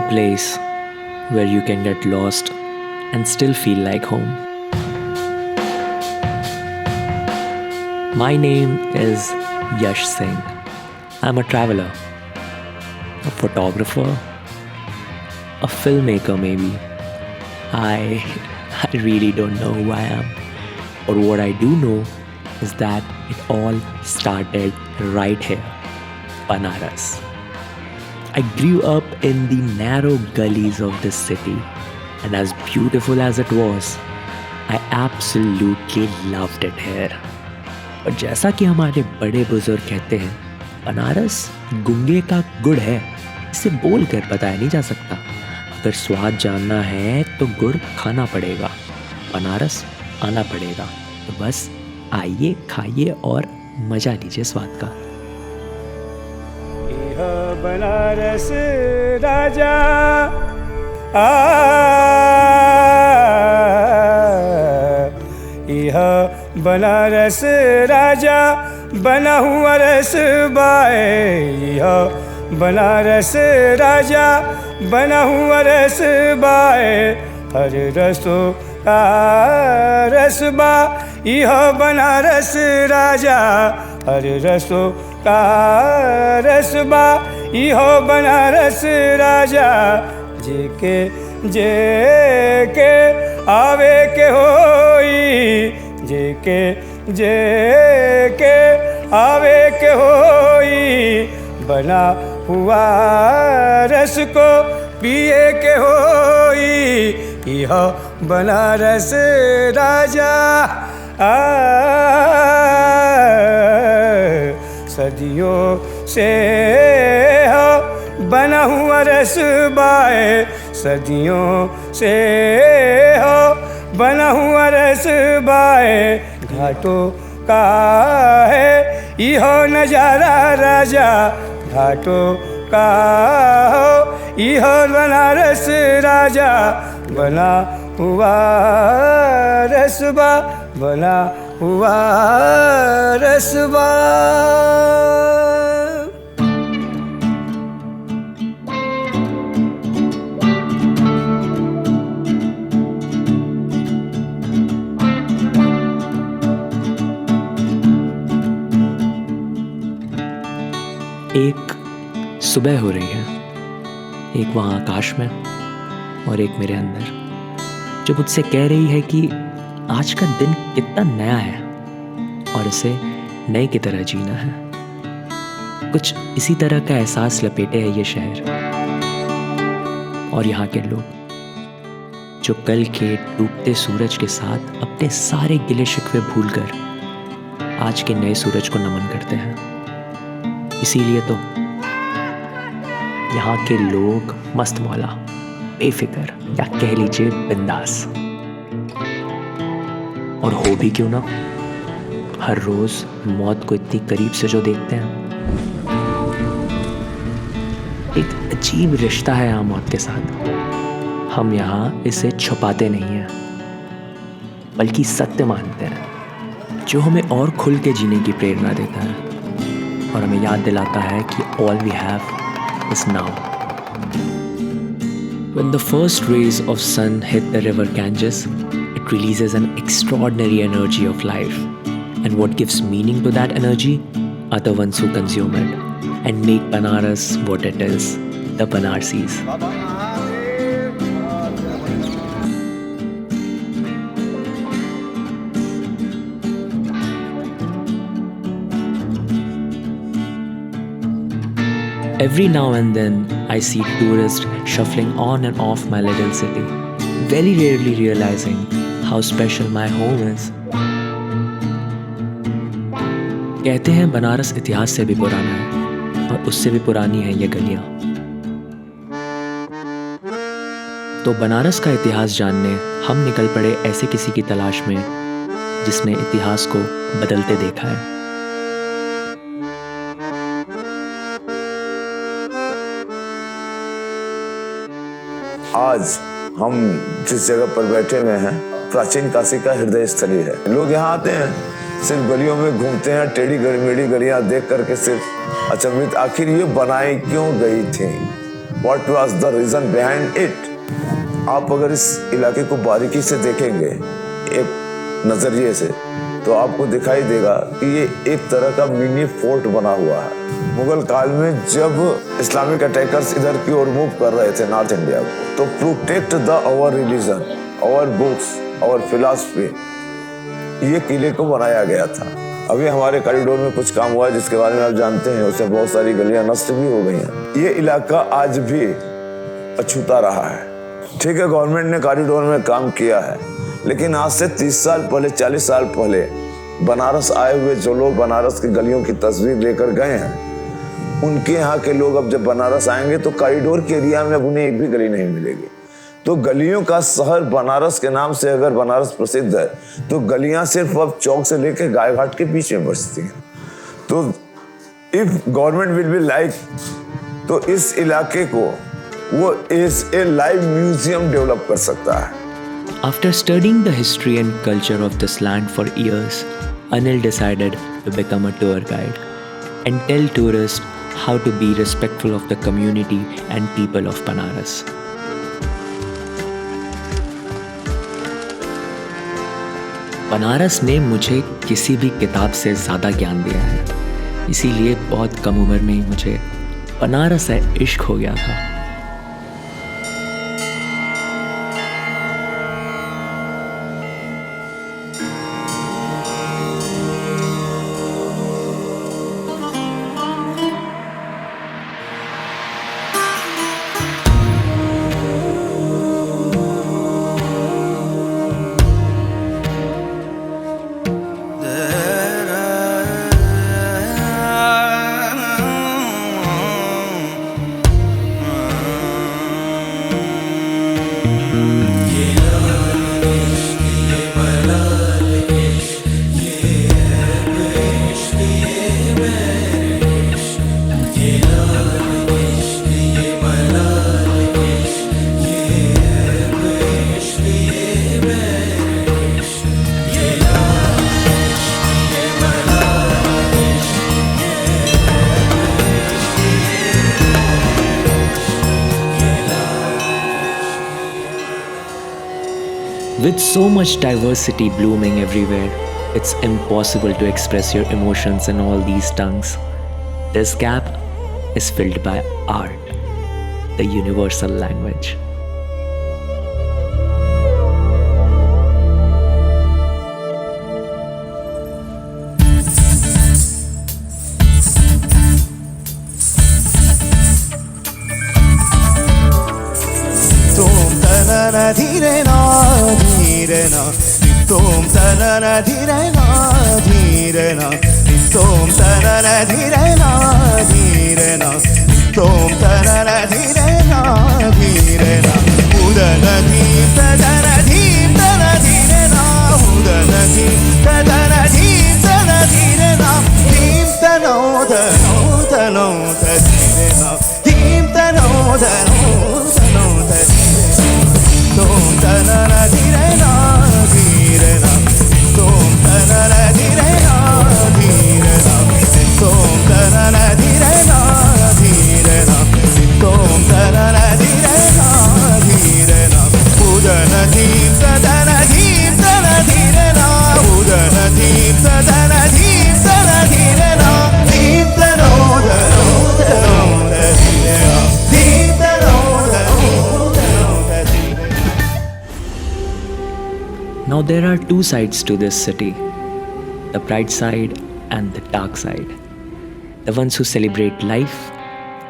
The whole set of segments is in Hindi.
place where you can get lost and still feel like home. My name is Yash Singh. I'm a traveler, a photographer, a filmmaker maybe. I really don't know who I am. But what I do know is that it all started right here, Banaras. I grew up in the narrow gullies of this city, and as beautiful as it was, I absolutely loved it here. और जैसा कि हमारे बड़े बुजुर्ग कहते हैं, बनारस गुंगे का गुड़ है, इसे बोल कर बताया नहीं जा सकता। अगर स्वाद जानना है तो गुड़ खाना पड़ेगा, बनारस आना पड़ेगा। तो बस आइए, खाइए और मजा लीजिए स्वाद का। बनारस राजा यह बनारस राजा बना हुआ रस बाए, यह बनारस राजा बना हुआ रस बाए, हर रसों का रसबा यह बनारस राजा, हर रसों का रसबा यह बनारस राजा, जेके आवे के होई, जेके आवे के होई, बना हुआ रस को पिए के होई, यह बनारस राजा। सदियों से हो बना हुआ रस बाए, सदियों से हो बना हुआ रस बाए, घाटों का है यह नजारा राजा, घाटों का हो यह बनारस राजा, बना हुआ रसबा, बना हुआ रसबा। एक सुबह हो रही है, एक वहाँ आकाश में और एक मेरे अंदर, जो मुझसे कह रही है कि आज का दिन कितना नया है और इसे नए की तरह जीना है। कुछ इसी तरह का एहसास लपेटे है ये शहर और यहाँ के लोग, जो कल के डूबते सूरज के साथ अपने सारे गिले शिकवे भूलकर आज के नए सूरज को नमन करते हैं। इसीलिए तो यहाँ के लोग मस्त मौला, बेफिक्र या कह लीजिए बिंदास। और हो भी क्यों ना, हर रोज मौत को इतनी करीब से जो देखते हैं। एक अजीब रिश्ता है यहाँ मौत के साथ। हम यहाँ इसे छुपाते नहीं हैं, बल्कि सत्य मानते हैं, जो हमें और खुल के जीने की प्रेरणा देता है और हमें याद दिलाता है कि all we have is now. When the first rays of sun hit the river Ganges, it releases an extraordinary energy of life. And what gives meaning to that energy are the ones who consume it and make Banaras what it is, the Banarsis. Every now and then, I see tourists shuffling on and off my little city, very rarely realizing how special my home is. कहते हैं बनारस इतिहास से भी पुराना है और उससे भी पुरानी है ये गलियां। तो बनारस का इतिहास जानने हम निकल पड़े ऐसे किसी की तलाश में जिसने इतिहास को बदलते देखा है। आज हम जिस जगह पर बैठे हुए हैं प्राचीन काशी का हृदय स्थली है। लोग यहाँ आते हैं, सिर्फ गलियों में घूमते हैं, टेढ़ी मेढ़ी गलियां देख करके सिर्फ अचंभित, आखिर ये बनाई क्यों गई थी। What was the reason behind it. आप अगर इस इलाके को बारीकी से देखेंगे एक नजरिए से, तो आपको दिखाई देगा कि ये एक तरह का मिनी फोर्ट बना हुआ है। मुगल काल में जब इस्लामिक अटैकर्स इधर की ओर मूव कर रहे थे नॉर्थ इंडिया को, तो protect the our religion, our books, our philosophy, ये किले को बनाया गया था। अभी हमारे कॉरिडोर में कुछ काम हुआ है जिसके बारे में आप जानते हैं, उससे बहुत सारी गलियां नष्ट भी हो गई हैं। ये इलाका आज भी अछूता रहा है। ठीक है, गवर्नमेंट ने कॉरिडोर में काम किया है, लेकिन आज से 30 साल पहले, 40 साल पहले बनारस आए हुए जो लोग बनारस की गलियों की तस्वीर लेकर गए हैं, उनके यहाँ के लोग अब जब बनारस आएंगे तो कॉरिडोर के एरिया में अब उन्हें एक भी गली नहीं मिलेगी। तो गलियों का शहर बनारस के नाम से अगर बनारस प्रसिद्ध है, तो गलियां सिर्फ अब चौक से लेकर गाय घाट के बीच में बचती हैं। तो if government will be like, तो इस इलाके को वो as a live museum develop कर सकता है। After studying the history and culture of this land for years, Anil decided to become a tour guide and tell tourists how to be respectful of the community and people of Banaras. Banaras ने मुझे किसी भी किताब से ज़्यादा ज्ञान दिया है, इसीलिए बहुत कम उम्र में ही मुझे बनारस से इश्क हो गया था। With so much diversity blooming everywhere, it's impossible to express your emotions in all these tongues. This gap is filled by art, the universal language. धीरे ना धीरे ना तुम तरन धीरे ना धीरे ना तुम तरन धीरे ना धीरे ना तुम तरन धीरे ना धीरे ना उदन धीम तदन धीम तन धीरे ना उदन धीम तदन धीम तन धीरे ना धीम तनो धनो धनो धीरे ना धीम तनो धनो धनो धीरे तुम तनन धीरे ना धीरे ना तुम तनन धीरे ना धीरे ना तुम तनन धीरे ना धीरे ना तुम तनन धीरे ना धीरे ना उदन धीम तदन धीम तन धीरे ना उदन धीम तदन धीम तन धीरे ना धीम तनो धनो धनो धीरे ना धीम तनो धनो धनो धीरे। Now there are two sides to this city, the bright side and the dark side. The ones who celebrate life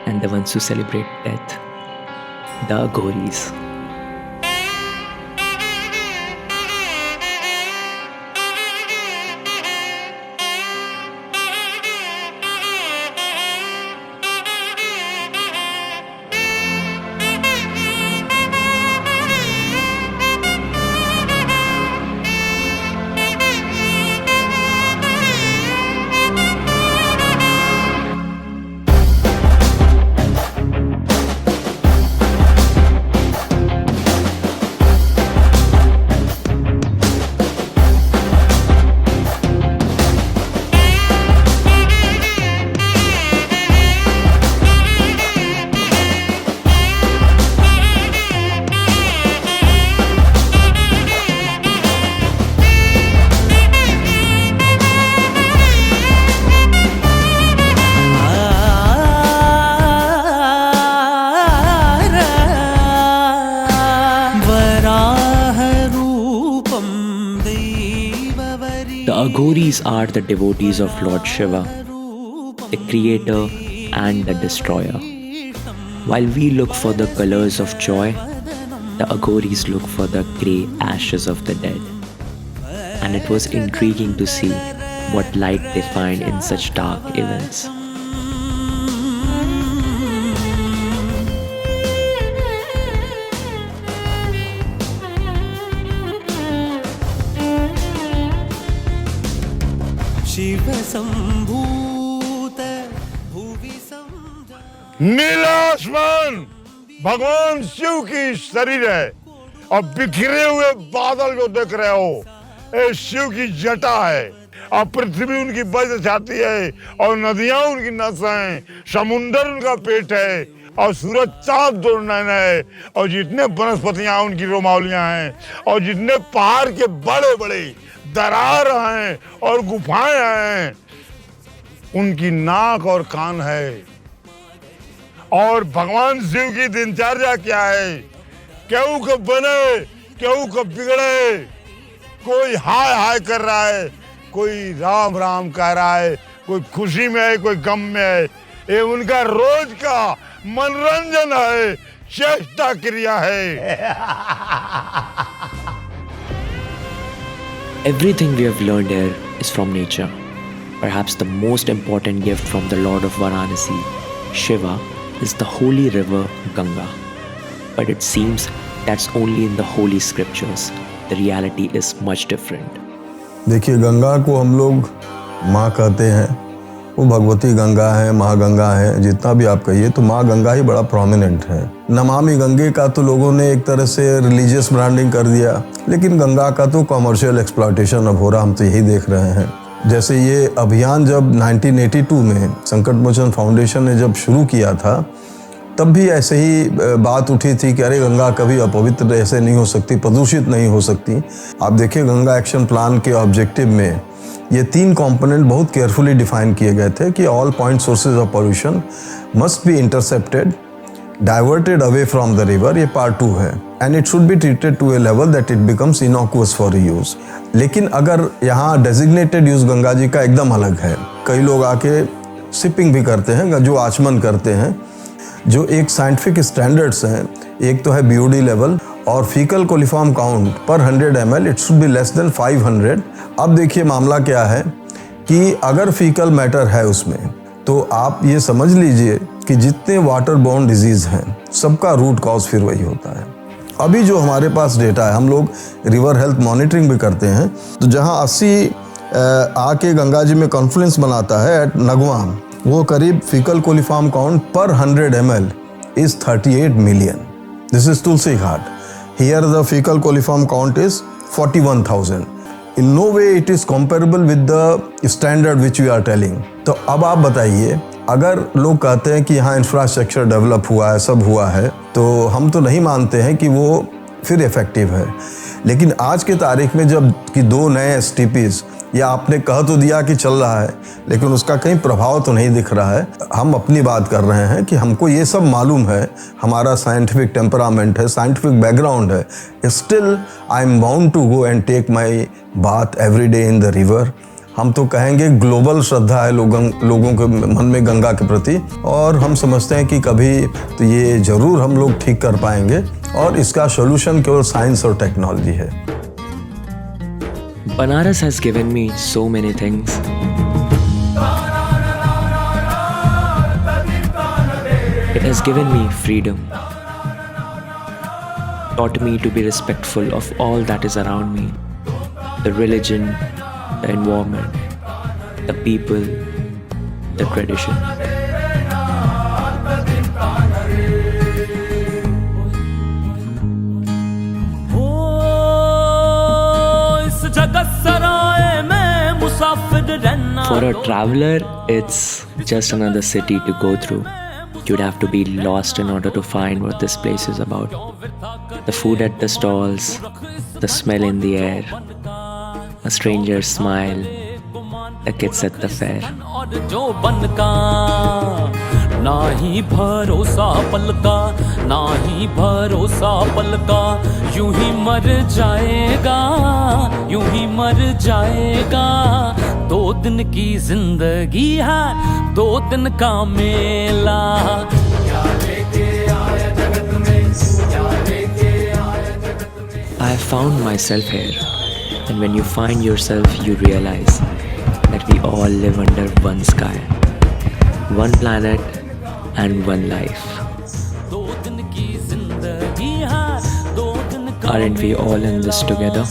and the ones who celebrate death. The Aghoris. Aghoris are the devotees of Lord Shiva, the creator and the destroyer. While we look for the colors of joy, the Aghoris look for the grey ashes of the dead. And it was intriguing to see what light they find in such dark events. नीला आसमान भगवान शिव की शरीर है और बिखरे हुए बादल जो देख रहे हो ये शिव की जटा है और पृथ्वी उनकी बज जाती है और नदियां उनकी नस हैं, समुंदर उनका पेट है और सूरज चांद दो नैन है और जितने वनस्पतियां उनकी रोमावलियां हैं और जितने पहाड़ के बड़े बड़े दरार हैं और गुफाएं हैं उनकी नाक और कान है। और भगवान शिव की दिनचर्या क्या है? केहू कब बने, केहू कब बिगड़े, कोई हाय हाय कर रहा है, कोई राम राम कह रहा है, कोई खुशी में है, कोई गम में है। ये उनका रोज का मनोरंजन है, चेष्टा क्रिया है। Everything we have learned here is from nature. Perhaps the most important gift from the Lord of Varanasi, Shiva, is the holy river Ganga. But it seems that's only in the holy scriptures. The reality is much different. देखिए, गंगा को हम लोग माँ कहते हैं, वो भगवती गंगा है, माँ गंगा है, जितना भी आप कहिए, तो माँ गंगा ही बड़ा प्रोमिनेंट है। नमामि गंगे का तो लोगों ने एक तरह से रिलीजियस ब्रांडिंग कर दिया, लेकिन गंगा का तो कमर्शियल एक्सप्लॉयटेशन अब हो रहा, हम तो यही देख रहे हैं। जैसे ये अभियान जब 1982 में संकट मोचन फाउंडेशन ने जब शुरू किया था, तब भी ऐसे ही बात उठी थी कि अरे गंगा कभी अपवित्र ऐसे नहीं हो सकती, प्रदूषित नहीं हो सकती। आप देखिए, गंगा एक्शन प्लान के ऑब्जेक्टिव में ये 3 कंपोनेंट बहुत केयरफुली डिफाइन किए गए थे कि all point sources of pollution must be intercepted, diverted away from the river, ये पार्ट 2 है, and it should be treated to a level that it becomes innocuous for use. लेकिन अगर यहाँ डेजिग्नेटेड यूज गंगा जी का एकदम अलग है। कई लोग आके सिपिंग भी करते हैं, जो आचमन करते हैं, जो एक साइंटिफिक स्टैंडर्ड्स हैं। एक तो है BOD लेवल और फीकल कोलिफॉर्म काउंट पर 100 ml it should be less than 500। अब देखिए मामला क्या है कि अगर फीकल मैटर है उसमें, तो आप ये समझ लीजिए कि जितने वाटर बोर्न डिजीज हैं सबका रूट कॉज फिर वही होता है। अभी जो हमारे पास डेटा है, हम लोग रिवर हेल्थ मॉनिटरिंग भी करते हैं, तो जहाँ 80 आके गंगा जी में कॉन्फ्लुएंस बनाता है एट नगवाम, वो करीब फीकल कोलिफॉर्म काउंट पर 100 ml is 38 million. This is Tulsi Ghat. Here the fecal coliform count is 41,000. In no way it is comparable with the standard which we are telling. तो अब आप बताइए, अगर लोग कहते हैं कि यहाँ इंफ्रास्ट्रक्चर डेवलप हुआ है, सब हुआ है, तो हम तो नहीं मानते हैं कि वो फिर इफेक्टिव है। लेकिन आज के तारीख में जब कि 2 नए STPs, या आपने कह तो दिया कि चल रहा है, लेकिन उसका कहीं प्रभाव तो नहीं दिख रहा है। हम अपनी बात कर रहे हैं कि हमको ये सब मालूम है, हमारा साइंटिफिक टेम्परामेंट है, साइंटिफिक बैकग्राउंड है, still I am bound to go and take my bath every day in the river. हम तो कहेंगे ग्लोबल श्रद्धा है लोगों के मन में गंगा के प्रति, और हम समझते हैं कि कभी तो ये ज़रूर हम लोग ठीक कर पाएंगे, और इसका सोल्यूशन केवल साइंस और टेक्नोलॉजी है। Banaras has given me so many things. It has given me freedom, taught me to be respectful of all that is around me, the religion, the environment, the people, the tradition. For a traveler, it's just another city to go through. You'd have to be lost in order to find what this place is about. The food at the stalls, the smell in the air, a stranger's smile, the kids at the fair. ना ही भरोसा पल का ना ही भरोसा पल का, यूं ही मर जाएगा, यूं ही मर जाएगा। 2 दिन की जिंदगी है, 2 दिन का मेला। I found myself here, and when you find yourself, you realize that we all live under one sky, one planet, and one life. 2 दिन की जिंदगी है, 2 दिन का Aren't we all in this together?